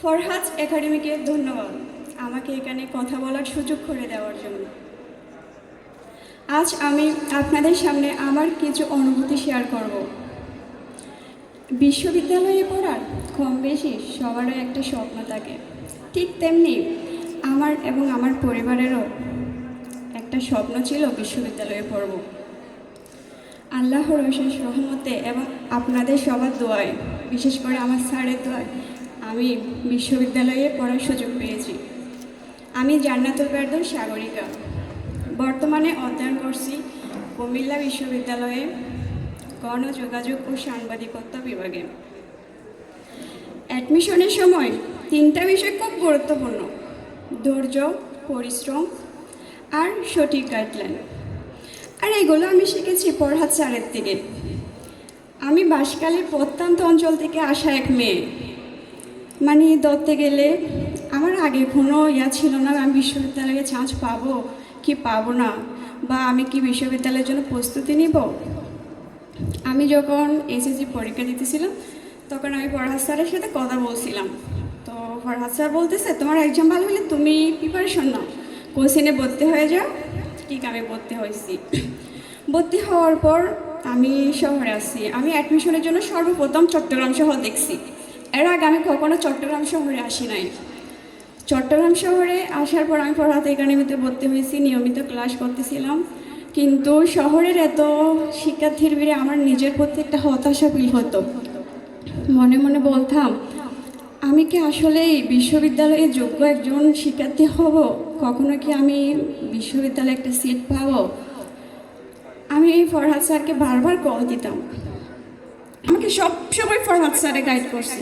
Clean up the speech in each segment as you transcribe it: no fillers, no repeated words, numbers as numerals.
ফরহাদ একাডেমিকে ধন্যবাদ আমাকে এখানে কথা বলার সুযোগ করে দেওয়ার জন্য। আজ আমি আপনাদের সামনে আমার কিছু অনুভূতি শেয়ার করব। বিশ্ববিদ্যালয়ে পড়ার কম বেশি সবারও একটা স্বপ্ন থাকে, ঠিক তেমনি আমার এবং আমার পরিবারেরও একটা স্বপ্ন ছিল বিশ্ববিদ্যালয়ে পড়ব। আল্লাহর অশেষ রহমতে এবং আপনাদের সবার দোয়ায়, বিশেষ করে আমার স্যারের দোয়ায় আমি বিশ্ববিদ্যালয়ে পড়ার সুযোগ পেয়েছি। আমি জান্নাতুল ফেরদৌস সাগরিকা, বর্তমানে অধ্যয়ন করছি কুমিল্লা বিশ্ববিদ্যালয়ে গণযোগাযোগ ও সাংবাদিকতা বিভাগে। অ্যাডমিশনের সময় 3টা বিষয় খুব গুরুত্বপূর্ণ: ধৈর্য, পরিশ্রম আর সঠিক গাইডলাইন। আর এগুলো আমি শিখেছি ফরহাদ স্যারের থেকে। আমি বাঁশখালীর প্রত্যন্ত অঞ্চল থেকে আসা এক মেয়ে, মানে ধরতে গেলে আমার আগে কোনো ছিল না আমি বিশ্ববিদ্যালয়ে চান্স পাবো কি পাবো না, বা আমি কি বিশ্ববিদ্যালয়ের জন্য প্রস্তুতি নিব। আমি যখন এসএসসি পরীক্ষা দিতেছিলাম তখন আমি ফরহাদ স্যারের সাথে কথা বলছিলাম। তো ফরহাদ স্যার বলতেছে, তোমার এক্সাম ভালো হলে তুমি প্রিপারেশন নাও, কোচিংয়ে ভর্তি হয়ে যাও। ঠিক আমি ভর্তি হয়েছি। ভর্তি হওয়ার পর আমি শহরে আসছি। আমি অ্যাডমিশনের জন্য সর্বপ্রথম চট্টগ্রাম শহর দেখছি। এর আগে আমি কখনো চট্টগ্রাম শহরে আসি নাই। চট্টগ্রাম শহরে আসার পর আমি ফরহাদ একাডেমিতে ভর্তি হয়েছি, নিয়মিত ক্লাস করতেছিলাম। কিন্তু শহরের এত শিক্ষার্থীর ভিড়ে আমার নিজের প্রতি একটা হতাশা ফিল হতো। মনে মনে বলতাম, আমি কি আসলে বিশ্ববিদ্যালয়ে যোগ্য একজন শিক্ষার্থী হব? কখনো কি আমি বিশ্ববিদ্যালয়ে একটা সিট পাবো? আমি এই ফরহাদ স্যারকে বারবার কল দিতাম। আমাকে সবসময় ফরহাদ স্যারে গাইড করছে।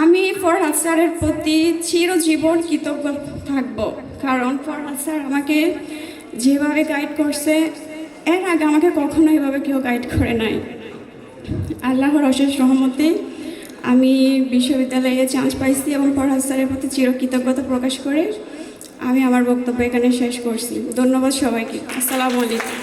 আমি ফরহাদ স্যারের প্রতি চিরজীবন কৃতজ্ঞ থাকব, কারণ ফরহাদ স্যার আমাকে যেভাবে গাইড করছে এর আগে আমাকে কখনো এভাবে কেউ গাইড করে নাই। আল্লাহর অশেষ রহমতে আমি বিশ্ববিদ্যালয়ে চান্স পাইছি এবং ফরহাদ স্যারের প্রতি চিরকৃতজ্ঞতা প্রকাশ করে আমি আমার বক্তব্য এখানে শেষ করছি। ধন্যবাদ সবাইকে। আসসালামু আলাইকুম।